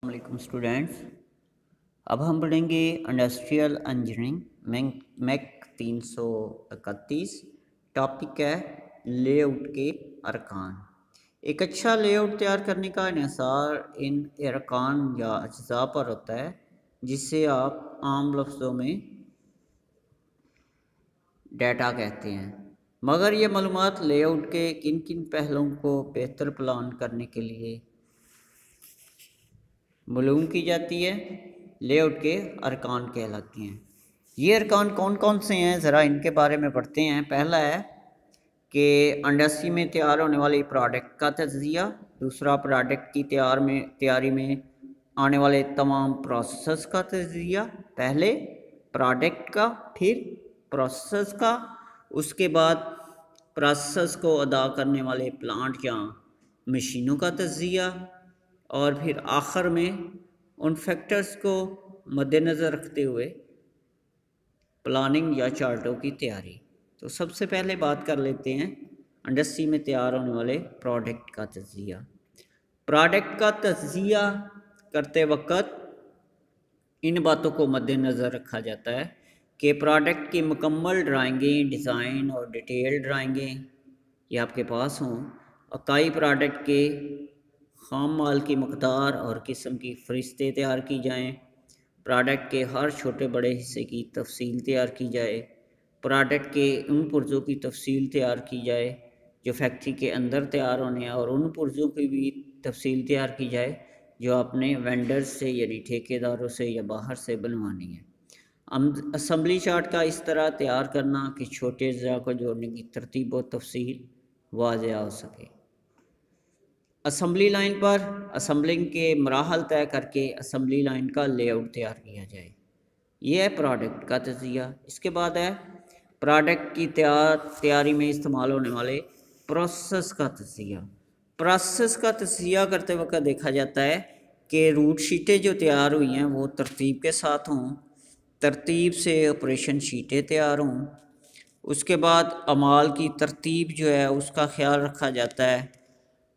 वालेकुम स्टूडेंट्स। अब हम पढ़ेंगे इंडस्ट्रियल इंजीनियरिंग मैक 331। टॉपिक है लेआउट के अरकान। एक अच्छा लेआउट तैयार करने का इन्हिसार इन अरकान या अज्जा पर होता है, जिसे आप आम लफ्ज़ों में डाटा कहते हैं। मगर ये मालूमात लेआउट के किन किन पहलुओं को बेहतर प्लान करने के लिए मालूम की जाती है, लेआउट के अरकान कहलाती हैं। ये अरकान कौन कौन से हैं, ज़रा इनके बारे में पढ़ते हैं। पहला है कि इंडस्ट्री में तैयार होने वाली प्रोडक्ट का तज्ज़िया। दूसरा, प्रोडक्ट की तैयारी में आने वाले तमाम प्रोसेस का तज्ज़िया। पहले प्रोडक्ट का, फिर प्रोसेस का, उसके बाद प्रोसेस को अदा करने वाले प्लांट या मशीनों का तज्ज़िया, और फिर आखिर में उन फैक्टर्स को मद्देनज़र रखते हुए प्लानिंग या चार्टों की तैयारी। तो सबसे पहले बात कर लेते हैं इंडस्ट्री में तैयार होने वाले प्रोडक्ट का तज्ज़िया। प्रोडक्ट का तज्ज़िया करते वक्त इन बातों को मद्देनज़र रखा जाता है कि प्रोडक्ट की मुकम्मल ड्राइंगें, डिज़ाइन और डिटेल ड्राइंगें ये आपके पास हों। अकाई प्रोडक्ट के ख़ाम माल की मकदार और किस्म की फ़रिश्ते तैयार की जाएँ। प्रोडक्ट के हर छोटे बड़े हिस्से की तफसील तैयार की जाए। प्रोडक्ट के उन पुर्ज़ों की तफसील तैयार की जाए जो फैक्ट्री के अंदर तैयार होने हैं, और उन पुर्ज़ों की भी तफसील तैयार की जाए जो आपने वेंडर्स से यानी ठेकेदारों से या बाहर से बनवानी है। असम्बली चार्ट का इस तरह तैयार करना कि छोटे अज़्ज़ा को जोड़ने की तरतीब व तफसील वाज़ेह हो सके। असम्बली लाइन पर असम्बलिंग के मराहल तय करके असम्बली लाइन का लेआउट तैयार किया जाए। यह है प्रोडक्ट का तज़िया। इसके बाद है प्रोडक्ट की तैयारी में इस्तेमाल होने वाले प्रोसेस का तज़िया। प्रोसेस का तज़िया करते वक्त देखा जाता है कि रूट शीटें जो तैयार हुई हैं वो तरतीब के साथ हों, तरतीब से ऑपरेशन शीटें तैयार हों। उसके बाद अमाल की तरतीब जो है उसका ख्याल रखा जाता है।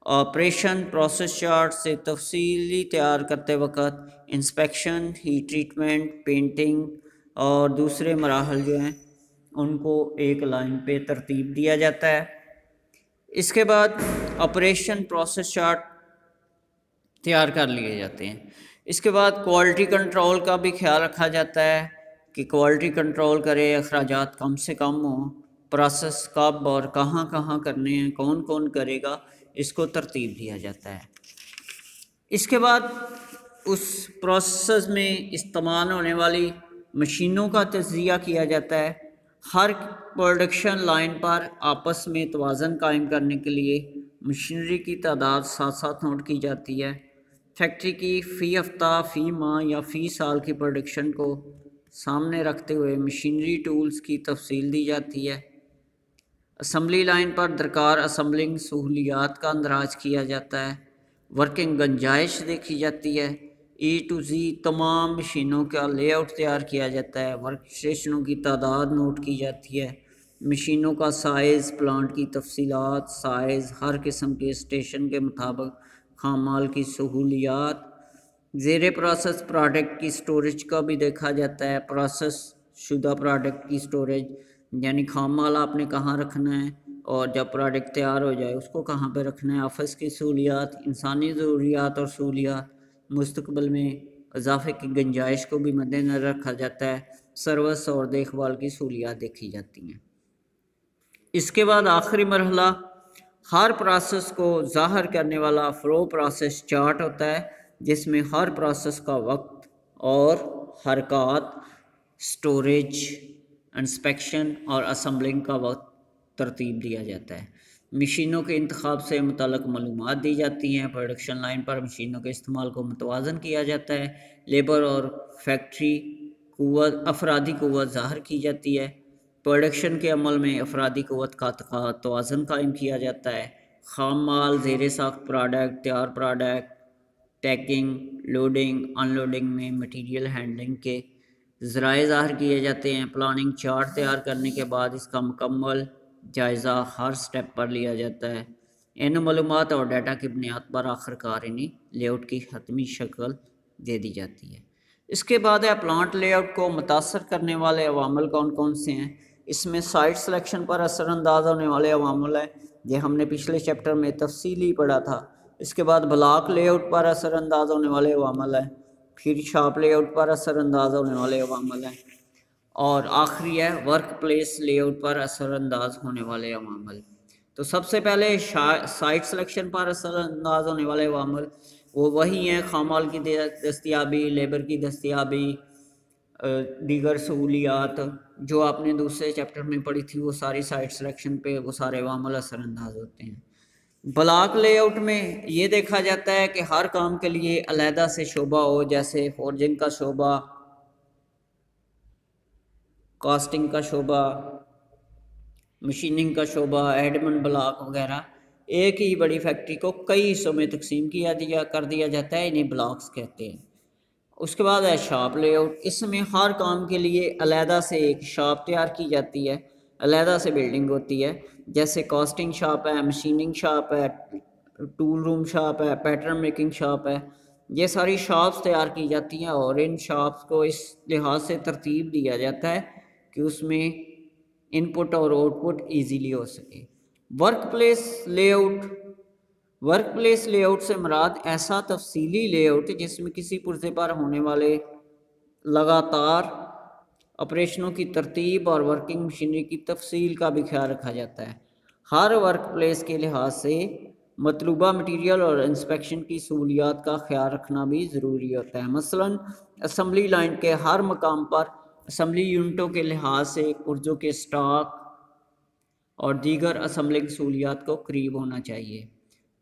ऑपरेशन प्रोसेस चार्ट से तफसीली तैयार करते वक्त इंस्पेक्शन, हीट ट्रीटमेंट, पेंटिंग और दूसरे मराहल जो हैं उनको एक लाइन पे तरतीब दिया जाता है। इसके बाद ऑपरेशन प्रोसेस चार्ट तैयार कर लिए जाते हैं। इसके बाद क्वालिटी कंट्रोल का भी ख्याल रखा जाता है कि क्वालिटी कंट्रोल करे, अखराजात कम से कम हों, प्रोसेस कब और कहाँ कहाँ करने हैं, कौन कौन करेगा, इसको तरतीब दिया जाता है। इसके बाद उस प्रोसेस में इस्तेमाल होने वाली मशीनों का तज़िया किया जाता है। हर प्रोडक्शन लाइन पर आपस में तवाज़न कायम करने के लिए मशीनरी की तादाद साथ साथ नोट की जाती है। फैक्ट्री की फ़ी हफ्ता, फ़ी माह या फ़ी साल की प्रोडक्शन को सामने रखते हुए मशीनरी टूल्स की तफसील दी जाती है। असम्बली लाइन पर दरकार असम्बलिंग सहूलियात का अंदराज किया जाता है। वर्किंग गुंजाइश देखी जाती है। ई टू ज़ी तमाम मशीनों का लेआउट तैयार किया जाता है। वर्क स्टेशनों की तादाद नोट की जाती है। मशीनों का साइज़, प्लांट की तफसीलात, साइज़, हर किस्म के स्टेशन के मुताबिक खाम माल की सहूलियात, ज़ेरे प्रोसेस प्रोडक्ट की स्टोरेज का भी देखा जाता है। प्रोसेस शुदा प्रोडक्ट की स्टोरेज यानी खाम माल आपने कहाँ रखना है, और जब प्रोडक्ट तैयार हो जाए उसको कहाँ पे रखना है। ऑफिस की सहूलियात, इंसानी ज़रूरियात और सहूलियात, मुस्तकबिल में इजाफे की गुंजाइश को भी मद्देनज़र रखा जाता है। सर्विस और देखभाल की सहूलियात देखी जाती हैं। इसके बाद आखिरी मरहला हर प्रोसेस को ज़ाहिर करने वाला फ़्लो प्रोसेस चार्ट होता है, जिसमें हर प्रोसेस का वक्त और हरकत, स्टोरेज, इंस्पेक्शन और असम्बलिंग का वक्त तरतीब दिया जाता है। मशीनों के इंतखाब से मुतल्लिक़ मालूमात दी जाती हैं। प्रोडक्शन लाइन पर मशीनों के इस्तेमाल को मुतवाज़न किया जाता है। लेबर और फैक्ट्री क़ुव्वत, अफरादी क़ुव्वत ज़ाहिर की जाती है। प्रोडक्शन के अमल में अफरादी क़ुव्वत का तवाज़न कायम किया जाता है। खाम माल, ज़ेरे साख्त प्रोडक्ट, तैयार प्रोडक्ट, पैकिंग, लोडिंग, अनलोडिंग में मटीरियल हैंडलिंग के ज़राए ज़ाहिर किए जाते हैं। प्लानिंग चार्ट तैयार करने के बाद इसका मुकम्मल जायज़ा हर स्टेप पर लिया जाता है। इन मालूमात और डाटा की बुनियाद पर आखिरकार इन्हें लेआउट की हतमी शक्ल दे दी जाती है। इसके बाद है प्लांट लेआउट को मुतासर करने वाले अवामल कौन कौन से हैं। इसमें साइट सिलेक्शन पर असरअंदाज होने वाले अवामल हैं, ये हमने पिछले चैप्टर में तफसीली पढ़ा था। इसके बाद ब्लॉक लेआउट पर असरअंदाज होने वाले अवामल हैं, फिर शॉप लेआउट पर असरअंदाज होने वाले अवामल हैं, और आखिरी है वर्क प्लेस लेआउट पर असरअंदाज होने वाले अवामल। तो सबसे पहले साइट सिलेक्शन पर असरअंदाज होने वाले अवामल वो वही हैं, खामाल की दस्तियाबी, लेबर की दस्तियाबी, दीगर सहूलियात जो आपने दूसरे चैप्टर में पढ़ी थी, वो सारी साइट सिलेक्शन पे वो सारे अवामल असरअंदाज होते हैं। ब्लॉक लेआउट में ये देखा जाता है कि हर काम के लिए अलहदा से शोबा हो, जैसे फोर्जिंग का शोबा, कास्टिंग का शोबा, मशीनिंग का शोबा, एडमन ब्लॉक वगैरह। एक ही बड़ी फैक्ट्री को कई हिस्सों में तकसीम कर दिया जाता है, इन्हें ब्लॉक्स कहते हैं। उसके बाद है शॉप लेआउट, इसमें हर काम के लिए अलहदा से एक शॉप तैयार की जाती है, अलहदा से बिल्डिंग होती है, जैसे कास्टिंग शॉप है, मशीनिंग शॉप है, टूल रूम शॉप है, पैटर्न मेकिंग शॉप है। ये सारी शॉप्स तैयार की जाती हैं और इन शॉप्स को इस लिहाज से तरतीब दिया जाता है कि उसमें इनपुट और आउटपुट इजीली हो सके। Work place layout, work place layout से मुराद ऐसा तफसीली लेआउट जिसमें किसी पुर्जे पर होने वाले लगातार ऑपरेशनों की तरतीब और वर्किंग मशीनरी की तफसील का भी ख्याल रखा जाता है। हर वर्क प्लेस के लिहाज से मतलूबा मटीरियल और इंस्पेक्शन की सहूलियात का ख्याल रखना भी ज़रूरी होता है। मसलन असम्बली लाइन के हर मकाम पर असम्बली यूनिटों के लिहाज से पुर्जों के स्टॉक और दीगर असम्बलिंग सहूलियात को करीब होना चाहिए।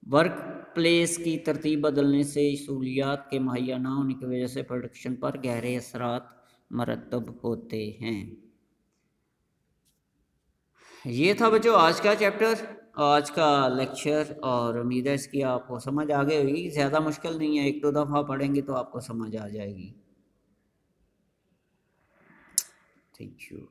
वर्क प्लेस की तरतीब बदलने से सहूलियात के मुहैया ना होने की वजह से प्रोडक्शन पर गहरे असरात मरतब होते हैं। ये था बच्चों आज का चैप्टर, आज का लेक्चर, और उम्मीद है इसकी आपको समझ आ गई होगी। ज़्यादा मुश्किल नहीं है, एक दो दफ़ा पढ़ेंगे तो आपको समझ आ जाएगी। Thank you.